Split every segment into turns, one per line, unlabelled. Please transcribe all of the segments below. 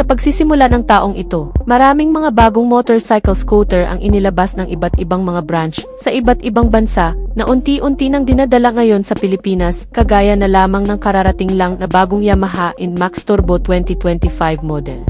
Sa pagsisimula ng taong ito, maraming mga bagong motorcycle scooter ang inilabas ng iba't ibang mga branch sa iba't ibang bansa na unti-unti nang dinadala ngayon sa Pilipinas, kagaya na lamang ng kararating lang na bagong Yamaha NMAX Turbo 2025 model.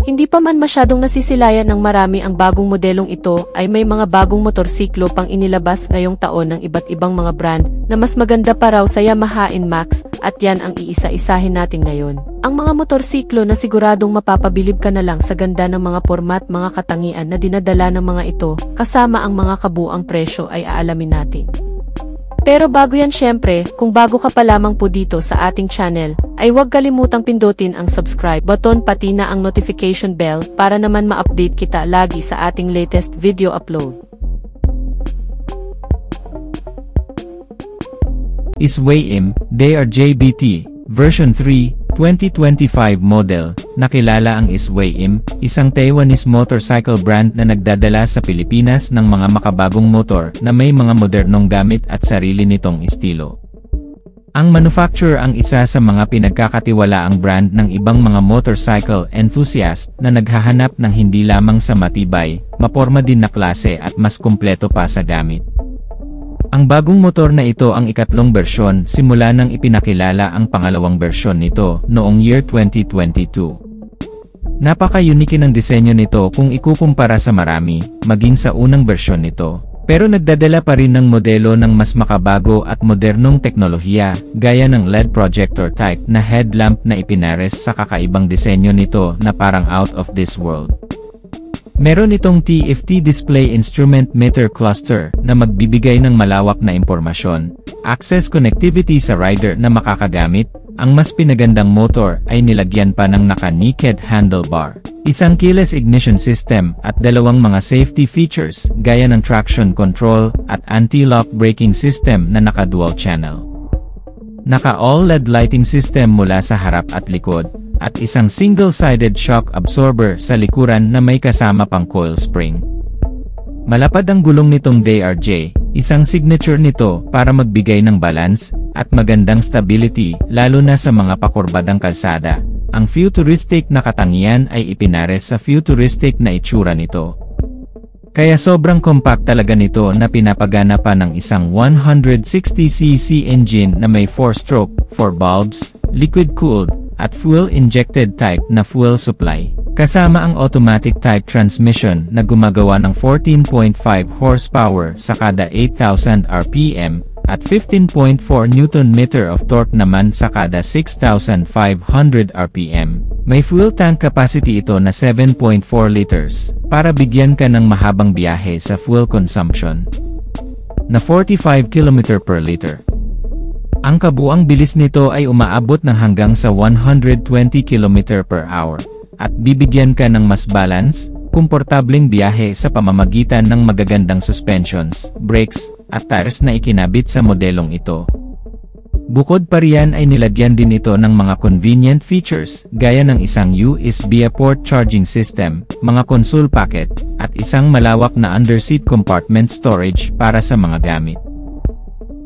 Hindi pa man masyadong nasisilayan ng marami ang bagong modelong ito, ay may mga bagong motorsiklo pang inilabas ngayong taon ng iba't ibang mga brand na mas maganda pa raw sa Yamaha NMAX, at yan ang iisa-isahin natin ngayon. Ang mga motorsiklo na siguradong mapapabilib ka na lang sa ganda ng mga format, mga katangian na dinadala ng mga ito, kasama ang mga kabuang presyo ay aalamin natin. Pero bago yan, syempre, kung bago ka pa lamang po dito sa ating channel, ay huwag kalimutang pindutin ang subscribe button pati na ang notification bell para naman ma-update kita lagi sa ating latest video upload.
Swayim DRJBT version 3 2025 model. Nakilala ang Swayim, isang Taiwanese motorcycle brand na nagdadala sa Pilipinas ng mga makabagong motor na may mga modernong gamit at sarili nitong estilo. Ang manufacturer ang isa sa mga pinagkakatiwalaang brand ng ibang mga motorcycle enthusiast na naghahanap ng hindi lamang sa matibay, maporma din na klase at mas kumpleto pa sa gamit. Ang bagong motor na ito ang ikatlong bersyon simula nang ipinakilala ang pangalawang bersyon nito noong year 2022. Napaka-unique ng disenyo nito kung ikukumpara sa marami, maging sa unang bersyon nito. Pero nagdadala pa rin ng modelo ng mas makabago at modernong teknolohiya, gaya ng LED projector type na headlamp na ipinares sa kakaibang disenyo nito na parang out of this world. Meron itong TFT display instrument meter cluster na magbibigay ng malawak na impormasyon, access connectivity sa rider na makakagamit. Ang mas pinagandang motor ay nilagyan pa ng naka-naked handlebar, isang keyless ignition system at dalawang mga safety features gaya ng traction control at anti-lock braking system na naka-dual channel. Naka-all-LED lighting system mula sa harap at likod, at isang single-sided shock absorber sa likuran na may kasama pang coil spring. Malapad ang gulong nitong DRJ, isang signature nito para magbigay ng balance at magandang stability lalo na sa mga pakurbadang kalsada. Ang futuristic na katangian ay ipinares sa futuristic na itsura nito. Kaya sobrang compact talaga nito na pinapagana pa ng isang 160cc engine na may 4-stroke, 4 bulbs, liquid-cooled, at fuel-injected type na fuel supply, kasama ang automatic type transmission na gumagawa ng 14.5 horsepower sa kada 8,000 RPM, at 15.4 Nm of torque naman sa kada 6,500 RPM. May fuel tank capacity ito na 7.4 liters, para bigyan ka ng mahabang biyahe sa fuel consumption na 45 km per liter. Ang kabuang bilis nito ay umaabot ng hanggang sa 120 km per hour, at bibigyan ka ng mas balance, komportableng biyahe sa pamamagitan ng magagandang suspensions, brakes, at tires na ikinabit sa modelong ito. Bukod pa riyan ay nilagyan din ito ng mga convenient features, gaya ng isang USB port charging system, mga console packet, at isang malawak na underseat compartment storage para sa mga gamit.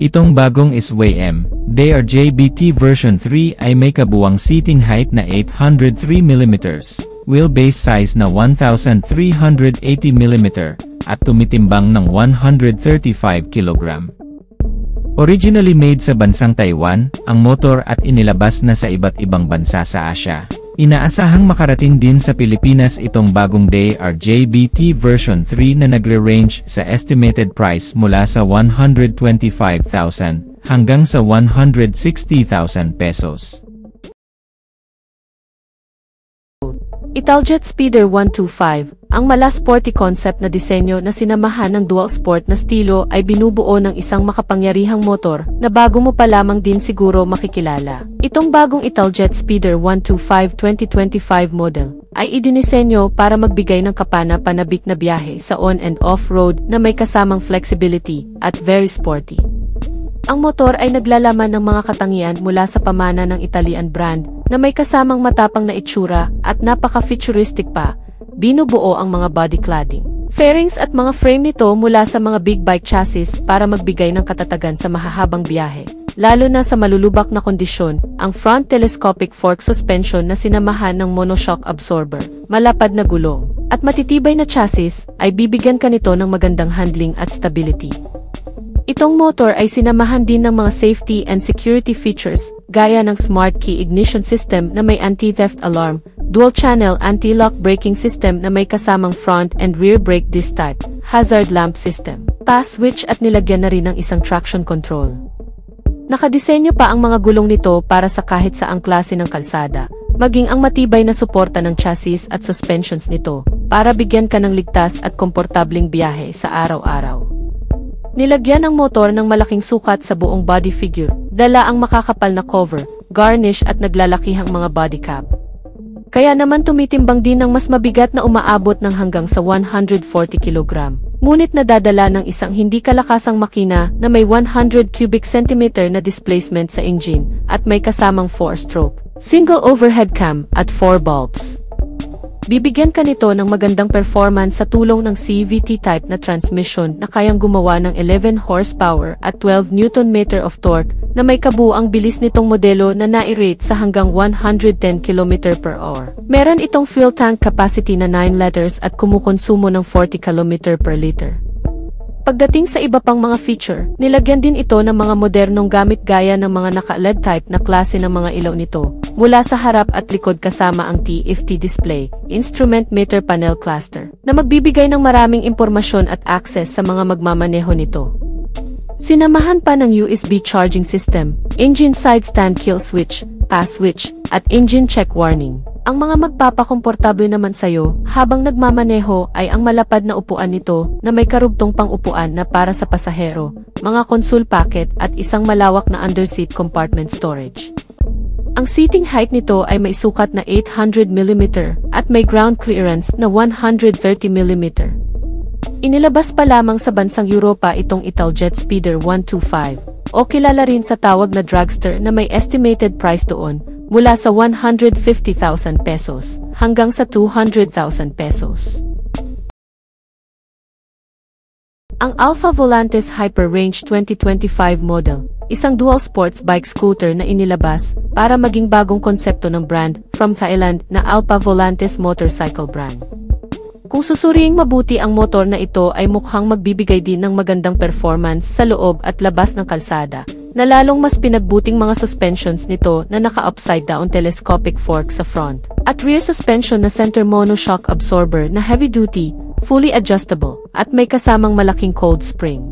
Itong bagong Swayim DRJBT version 3 ay may kabuwang seating height na 803mm, wheelbase size na 1,380mm, at tumitimbang ng 135 kg. Originally made sa bansang Taiwan, ang motor at inilabas na sa iba't ibang bansa sa Asia. Inaasahang makarating din sa Pilipinas itong bagong DRJBT version 3 na nagre-range sa estimated price mula sa 125,000 hanggang sa 160,000 pesos.
Italjet Speeder 125, ang mala-sporty concept na disenyo na sinamahan ng dual sport na estilo ay binubuo ng isang makapangyarihang motor na bago mo pa lamang din siguro makikilala. Itong bagong Italjet Speeder 125 2025 model ay idinisenyo para magbigay ng kapana-panabik na biyahe sa on and off-road na may kasamang flexibility at very sporty. Ang motor ay naglalaman ng mga katangian mula sa pamana ng Italian brand na may kasamang matapang na itsura at napaka-futuristic pa. Binubuo ang mga body cladding, fairings at mga frame nito mula sa mga big bike chassis para magbigay ng katatagan sa mahahabang biyahe. lalo na sa malulubak na kondisyon. Ang front telescopic fork suspension na sinamahan ng monoshock absorber, malapad na gulong, at matitibay na chassis ay bibigyan ka nito ng magandang handling at stability. Itong motor ay sinamahan din ng mga safety and security features gaya ng smart key ignition system na may anti-theft alarm, dual-channel anti-lock braking system na may kasamang front and rear brake disc type, hazard lamp system, pass switch at nilagyan na rin ng isang traction control. Nakadisenyo pa ang mga gulong nito para sa kahit saang klase ng kalsada, maging ang matibay na suporta ng chassis at suspensions nito para bigyan ka ng ligtas at komportableng biyahe sa araw-araw. Nilagyan ang motor ng malaking sukat sa buong body figure, dala ang makakapal na cover, garnish at naglalakihang mga body cap. Kaya naman tumitimbang din ng mas mabigat na umaabot ng hanggang sa 140 kg. Ngunit nadadala ng isang hindi kalakasang makina na may 100 cubic centimeter na displacement sa engine at may kasamang 4-stroke, single overhead cam at 4 bulbs. Bibigyan ka nito ng magandang performance sa tulong ng CVT type na transmission na kayang gumawa ng 11 horsepower at 12 Nm of torque na may kabuuang bilis nitong modelo na nai-rate sa hanggang 110 km/h. Meron itong fuel tank capacity na 9 liters at kumukonsumo ng 40 km/liter. Pagdating sa iba pang mga feature, nilagyan din ito ng mga modernong gamit gaya ng mga naka-LED type na klase ng mga ilaw nito, mula sa harap at likod kasama ang TFT display, instrument meter panel cluster, na magbibigay ng maraming impormasyon at access sa mga magmamaneho nito. Sinamahan pa ng USB charging system, engine side stand kill switch, pass switch, at engine check warning. Ang mga magpapakomportable naman sa'yo habang nagmamaneho ay ang malapad na upuan nito na may karugtong pang-upuan na para sa pasahero, mga console pocket at isang malawak na underseat compartment storage. Ang seating height nito ay may sukat na 800 mm at may ground clearance na 130 mm. Inilabas pa lamang sa bansang Europa itong Italjet Speeder 125 o kilala rin sa tawag na dragster na may estimated price doon mula sa 150,000 pesos hanggang sa 200,000 pesos. Ang Alpha Volantes Hyper Range 2025 model, isang dual sports bike scooter na inilabas para maging bagong konsepto ng brand from Thailand na Alpha Volantes Motorcycle brand. Kung susuriing mabuti ang motor na ito ay mukhang magbibigay din ng magandang performance sa loob at labas ng kalsada, na lalong mas pinagbuting mga suspensions nito na naka-upside down telescopic fork sa front, at rear suspension na center monoshock absorber na heavy-duty, fully adjustable, at may kasamang malaking cold spring,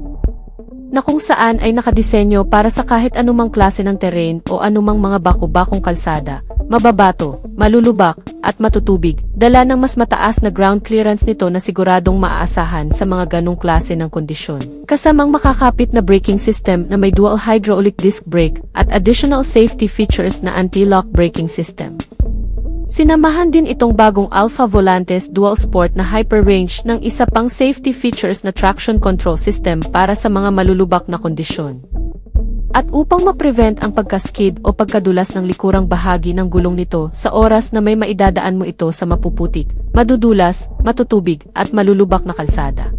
na kung saan ay nakadisenyo para sa kahit anumang klase ng terrain o anumang mga baku-bakong kalsada, mababato, malulubak, at matutubig, dala ng mas mataas na ground clearance nito na siguradong maaasahan sa mga ganong klase ng kondisyon. Kasamang makakapit na braking system na may dual hydraulic disc brake at additional safety features na anti-lock braking system. Sinamahan din itong bagong Alpha Volantes Dual Sport na Hyper Range ng isa pang safety features na traction control system para sa mga malulubak na kondisyon. At upang ma-prevent ang pagkaskid o pagkadulas ng likurang bahagi ng gulong nito sa oras na may maidadaan mo ito sa mapuputik, madudulas, matutubig, at malulubak na kalsada.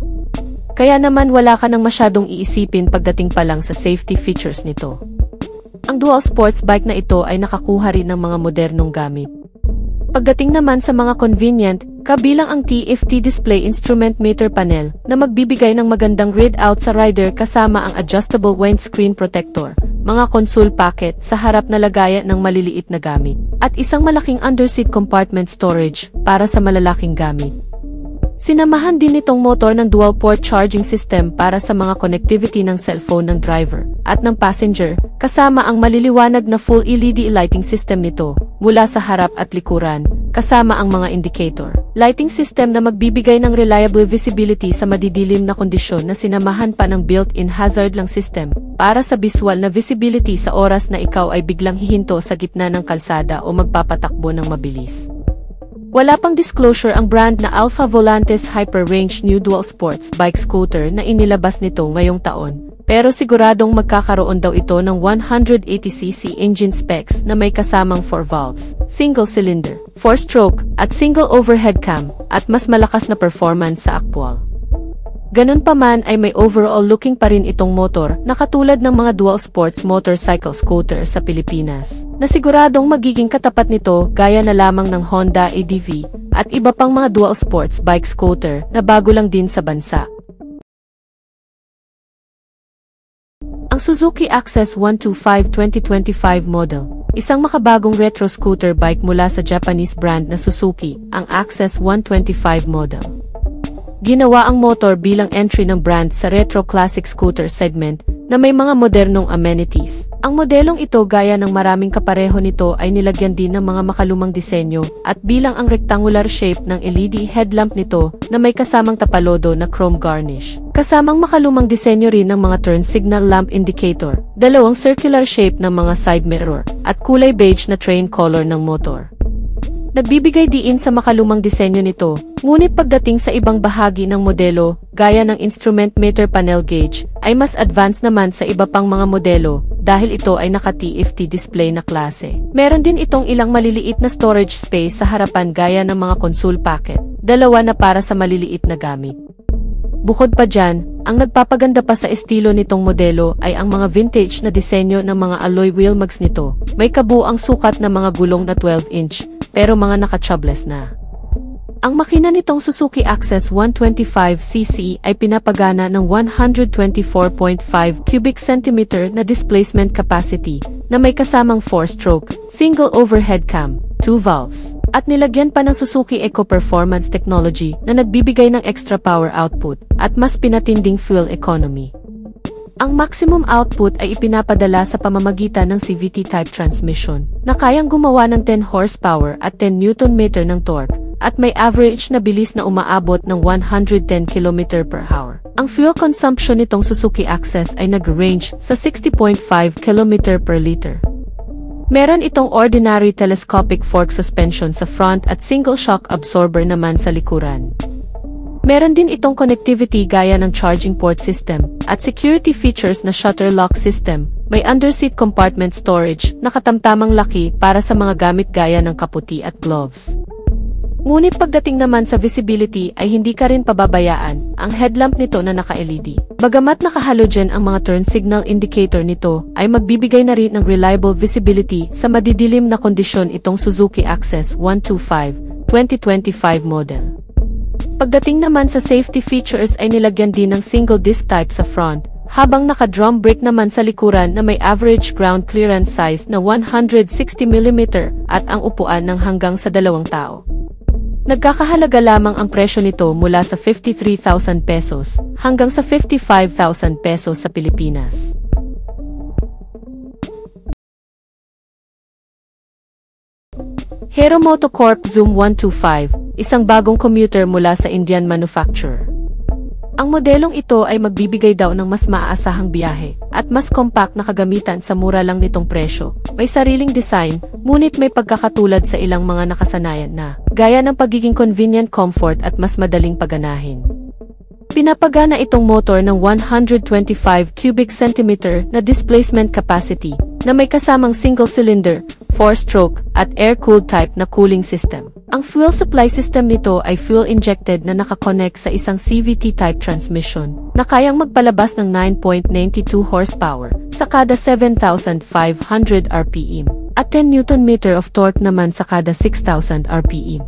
Kaya naman wala ka nang masyadong iisipin pagdating pa lang sa safety features nito. Ang dual sports bike na ito ay nakakuha rin ng mga modernong gamit. Pagdating naman sa mga convenient, kabilang ang TFT display instrument meter panel na magbibigay ng magandang readout sa rider kasama ang adjustable windscreen protector, mga console pocket sa harap na lagayan ng maliliit na gamit, at isang malaking underseat compartment storage para sa malalaking gamit. Sinamahan din itong motor ng dual-port charging system para sa mga connectivity ng cellphone ng driver at ng passenger, kasama ang maliliwanag na full LED lighting system nito mula sa harap at likuran, kasama ang mga indicator. Lighting system na magbibigay ng reliable visibility sa madidilim na kondisyon na sinamahan pa ng built-in hazard lang system para sa visual na visibility sa oras na ikaw ay biglang hihinto sa gitna ng kalsada o magpapatakbo ng mabilis. Wala pang disclosure ang brand na Alpha Volantes Hyper Range New Dual Sports Bike Scooter na inilabas nito ngayong taon, pero siguradong magkakaroon daw ito ng 180cc engine specs na may kasamang 4 valves, single cylinder, 4-stroke, at single overhead cam, at mas malakas na performance sa aktwal. Ganun pa man ay may overall looking pa rin itong motor na katulad ng mga dual sports motorcycle scooter sa Pilipinas, na siguradong magiging katapat nito gaya na lamang ng Honda ADV at iba pang mga dual sports bike scooter na bago lang din sa bansa. Ang Suzuki Access 125 2025 model, isang makabagong retro scooter bike mula sa Japanese brand na Suzuki, ang Access 125 model. Ginawa ang motor bilang entry ng brand sa retro classic scooter segment na may mga modernong amenities. Ang modelong ito gaya ng maraming kapareho nito ay nilagyan din ng mga makalumang disenyo at bilang ang rectangular shape ng LED headlamp nito na may kasamang tapalodo na chrome garnish. Kasamang makalumang disenyo rin ng mga turn signal lamp indicator, dalawang circular shape ng mga side mirror, at kulay beige na train color ng motor. Nagbibigay diin sa makalumang disenyo nito, ngunit pagdating sa ibang bahagi ng modelo, gaya ng instrument meter panel gauge, ay mas advanced naman sa iba pang mga modelo, dahil ito ay naka-TFT display na klase. Meron din itong ilang maliliit na storage space sa harapan gaya ng mga console packet, dalawa na para sa maliliit na gamit. Bukod pa dyan, ang nagpapaganda pa sa estilo nitong modelo ay ang mga vintage na disenyo ng mga alloy wheel mags nito. May kabuang sukat na mga gulong na 12-inch, pero mga naka-tubeless na. Ang makina nitong Suzuki Access 125cc ay pinapagana ng 124.5 cubic centimeter na displacement capacity na may kasamang 4-stroke, single overhead cam, 2 valves, at nilagyan pa ng Suzuki Eco Performance Technology na nagbibigay ng extra power output at mas pinatinding fuel economy. Ang maximum output ay ipinapadala sa pamamagitan ng CVT-type transmission na kayang gumawa ng 10 horsepower at 10 Nm ng torque at may average na bilis na umaabot ng 110 km/h. Ang fuel consumption nitong Suzuki Access ay nag-range sa 60.5 km/L. Meron itong ordinary telescopic fork suspension sa front at single shock absorber naman sa likuran. Meron din itong connectivity gaya ng charging port system at security features na shutter lock system, may underseat compartment storage na katamtamang laki para sa mga gamit gaya ng kaputi at gloves. Ngunit pagdating naman sa visibility ay hindi ka rin pababayaan ang headlamp nito na naka-LED. Bagamat naka-halogen ang mga turn signal indicator nito, ay magbibigay na rin ng reliable visibility sa madidilim na kondisyon itong Suzuki Access 125 2025 model. Pagdating naman sa safety features ay nilagyan din ng single disc type sa front, habang naka-drum brake naman sa likuran na may average ground clearance size na 160 mm at ang upuan ng hanggang sa 2 tao. Nagkakahalaga lamang ang presyo nito mula sa 53,000 pesos hanggang sa 55,000 pesos sa Pilipinas. Hero Motocorp Zoom 125, isang bagong commuter mula sa Indian manufacturer. Ang modelong ito ay magbibigay daw ng mas maaasahang biyahe at mas compact na kagamitan sa mura lang nitong presyo. May sariling design, ngunit may pagkakatulad sa ilang mga nakasanayan na, gaya ng pagiging convenient comfort at mas madaling paganahin. Pinapagana itong motor ng 125 cubic centimeter na displacement capacity na may kasamang single-cylinder, 4-stroke, at air-cooled type na cooling system. Ang fuel supply system nito ay fuel-injected na nakakonect sa isang CVT-type transmission na kayang magpalabas ng 9.92 horsepower sa kada 7,500 RPM at 10 Nm of torque naman sa kada 6,000 RPM.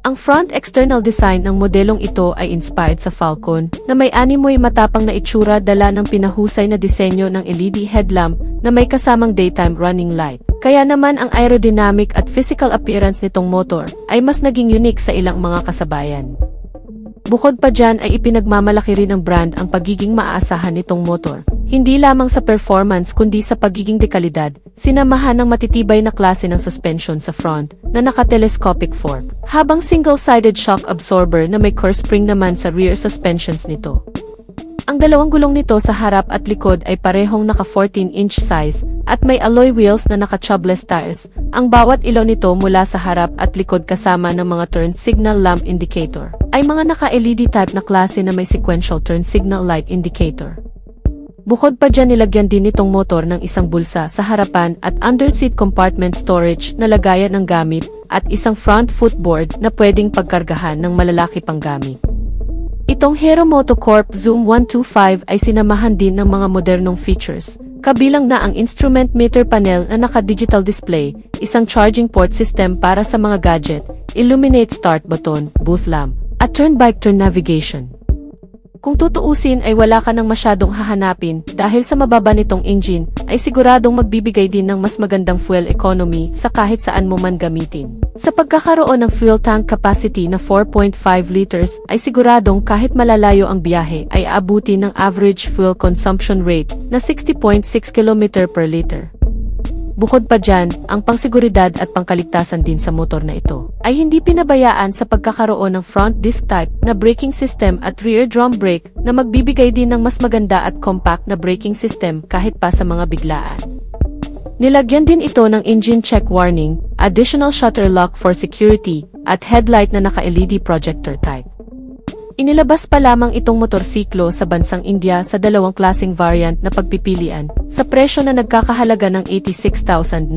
Ang front external design ng modelong ito ay inspired sa Falcon na may animoy matapang na itsura dala ng pinahusay na disenyo ng LED headlamp na may kasamang daytime running light. Kaya naman ang aerodynamic at physical appearance nitong motor ay mas naging unique sa ilang mga kasabayan. Bukod pa dyan ay ipinagmamalaki rin ng brand ang pagiging maaasahan nitong motor, hindi lamang sa performance kundi sa pagiging dekalidad, sinamahan ng matitibay na klase ng suspension sa front na naka-telescopic fork, habang single-sided shock absorber na may core spring naman sa rear suspensions nito. Ang dalawang gulong nito sa harap at likod ay parehong naka 14-inch size at may alloy wheels na naka tubeless tires. Ang bawat ilaw nito mula sa harap at likod kasama ng mga turn signal lamp indicator ay mga naka-LED type na klase na may sequential turn signal light indicator. Bukod pa dyan nilagyan din nitong motor ng isang bulsa sa harapan at underseat compartment storage na lagayan ng gamit at isang front footboard na pwedeng pagkargahan ng malalaki pang gamit. Ito Itong Hero Motocorp Zoom 125 ay sinamahan din ng mga modernong features, kabilang na ang instrument meter panel na naka-digital display, isang charging port system para sa mga gadget, illuminate start button, booth lamp, at turn-by-turn navigation. Kung tutuusin ay wala ka nang masyadong hahanapin dahil sa mababa nitong engine ay siguradong magbibigay din ng mas magandang fuel economy sa kahit saan mo man gamitin. Sa pagkakaroon ng fuel tank capacity na 4.5 liters ay siguradong kahit malalayo ang biyahe ay aabuti ng average fuel consumption rate na 60.6 km per liter. Bukod pa dyan, ang pangsiguridad at pangkaligtasan din sa motor na ito ay hindi pinabayaan sa pagkakaroon ng front disc type na braking system at rear drum brake na magbibigay din ng mas maganda at compact na braking system kahit pa sa mga biglaan. Nilagyan din ito ng engine check warning, additional shutter lock for security, at headlight na naka-LED projector type. Inilabas pa lamang itong motorsiklo sa bansang India sa dalawang klaseng variant na pagpipilian, sa presyo na nagkakahalaga ng 86,900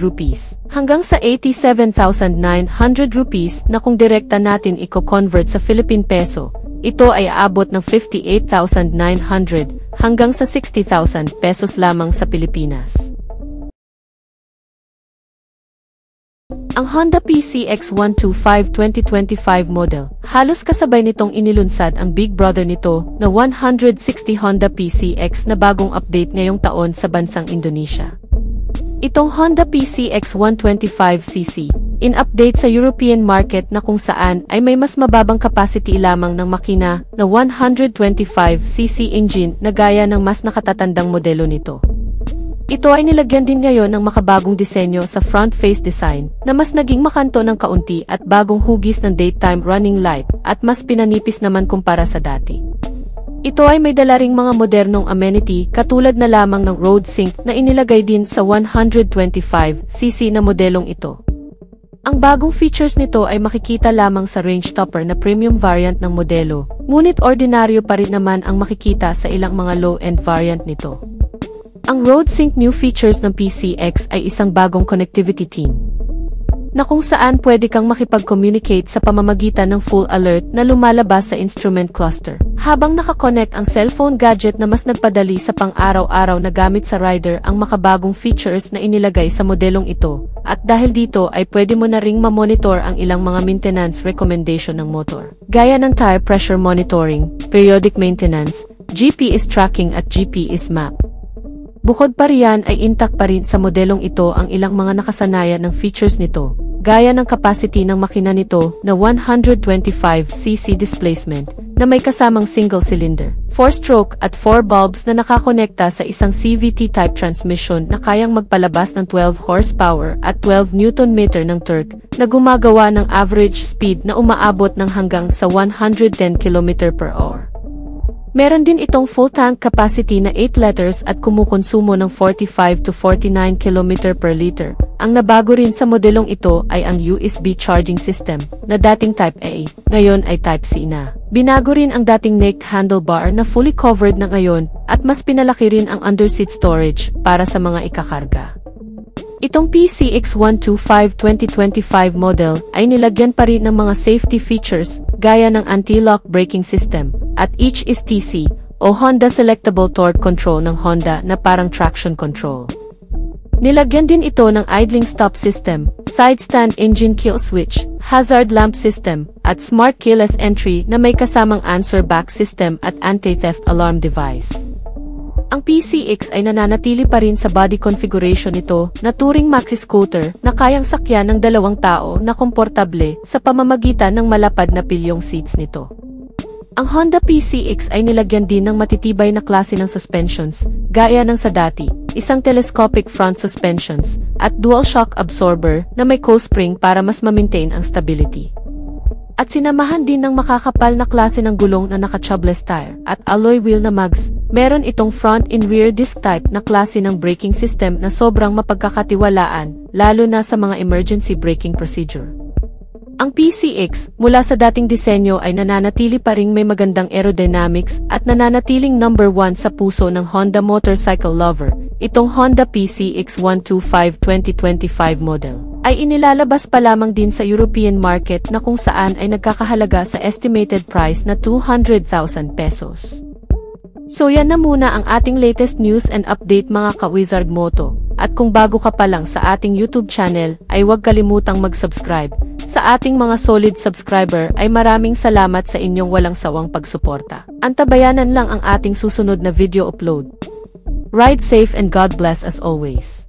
rupees, hanggang sa 87,900 rupees na kung direkta natin i-convert sa Philippine peso, ito ay aabot ng 58,900 hanggang sa 60,000 pesos lamang sa Pilipinas. Ang Honda PCX 125 2025 model, halos kasabay nitong inilunsad ang big brother nito na 160 Honda PCX na bagong update ngayong taon sa bansang Indonesia. Itong Honda PCX 125cc, in-update sa European market na kung saan ay may mas mababang capacity lamang ng makina na 125cc engine na gaya ng mas nakatatandang modelo nito. Ito ay nilagyan din ngayon ng makabagong disenyo sa front face design na mas naging makanto ng kaunti at bagong hugis ng daytime running light at mas pinanipis naman kumpara sa dati. Ito ay may dala ring mga modernong amenity katulad na lamang ng road sync na inilagay din sa 125cc na modelong ito. Ang bagong features nito ay makikita lamang sa range topper na premium variant ng modelo, ngunit ordinaryo pa rin naman ang makikita sa ilang mga low-end variant nito. Ang RoadSync new features ng PCX ay isang bagong connectivity team na kung saan pwede kang makipag-communicate sa pamamagitan ng full alert na lumalabas sa instrument cluster habang nakakonect ang cellphone gadget na mas nagpadali sa pang-araw-araw na gamit sa rider. Ang makabagong features na inilagay sa modelong ito at dahil dito ay pwede mo na ring mamonitor ang ilang mga maintenance recommendation ng motor gaya ng tire pressure monitoring, periodic maintenance, GPS tracking at GPS map. Bukod pa riyan ay intact pa rin sa modelong ito ang ilang mga nakasanayan ng features nito, gaya ng capacity ng makina nito na 125cc displacement na may kasamang single cylinder, 4-stroke at 4 bulbs na nakakonekta sa isang CVT-type transmission na kayang magpalabas ng 12 horsepower at 12 Nm ng torque na gumagawa ng average speed na umaabot ng hanggang sa 110 km/h. Meron din itong full tank capacity na 8 liters at kumukonsumo ng 45 to 49 km per liter. Ang nabago rin sa modelong ito ay ang USB charging system na dating Type A, ngayon ay Type C na. Binago rin ang dating naked handlebar na fully covered na ngayon at mas pinalaki rin ang underseat storage para sa mga ikakarga. Itong PCX 125 2025 model ay nilagyan pa rin ng mga safety features gaya ng anti-lock braking system at HSTC o Honda Selectable Torque Control ng Honda na parang traction control. Nilagyan din ito ng idling stop system, side stand engine kill switch, hazard lamp system, at smart keyless entry na may kasamang answer back system at anti-theft alarm device. Ang PCX ay nananatili pa rin sa body configuration nito na touring maxi scooter na kayang sakyan ng 2 tao na komportable sa pamamagitan ng malapad na pilyong seats nito. Ang Honda PCX ay nilagyan din ng matitibay na klase ng suspensions, gaya ng sa dati, isang telescopic front suspensions, at dual shock absorber na may co-spring para mas ma-maintain ang stability. At sinamahan din ng makakapal na klase ng gulong na naka-tubeless tire at alloy wheel na mags. Meron itong front and rear disc type na klase ng braking system na sobrang mapagkakatiwalaan, lalo na sa mga emergency braking procedure. Ang PCX, mula sa dating disenyo ay nananatili pa ring may magandang aerodynamics at nananatiling number 1 sa puso ng Honda motorcycle lover, itong Honda PCX 125 2025 model. ay inilalabas pa lamang din sa European market na kung saan ay nagkakahalaga sa estimated price na 200,000 pesos. So yan na muna ang ating latest news and update mga ka-Wizard Moto. At kung bago ka pa lang sa ating YouTube channel, ay huwag kalimutang mag-subscribe. Sa ating mga solid subscriber ay maraming salamat sa inyong walang sawang pagsuporta. Antabayanan lang ang ating susunod na video upload. Ride safe and God bless as always.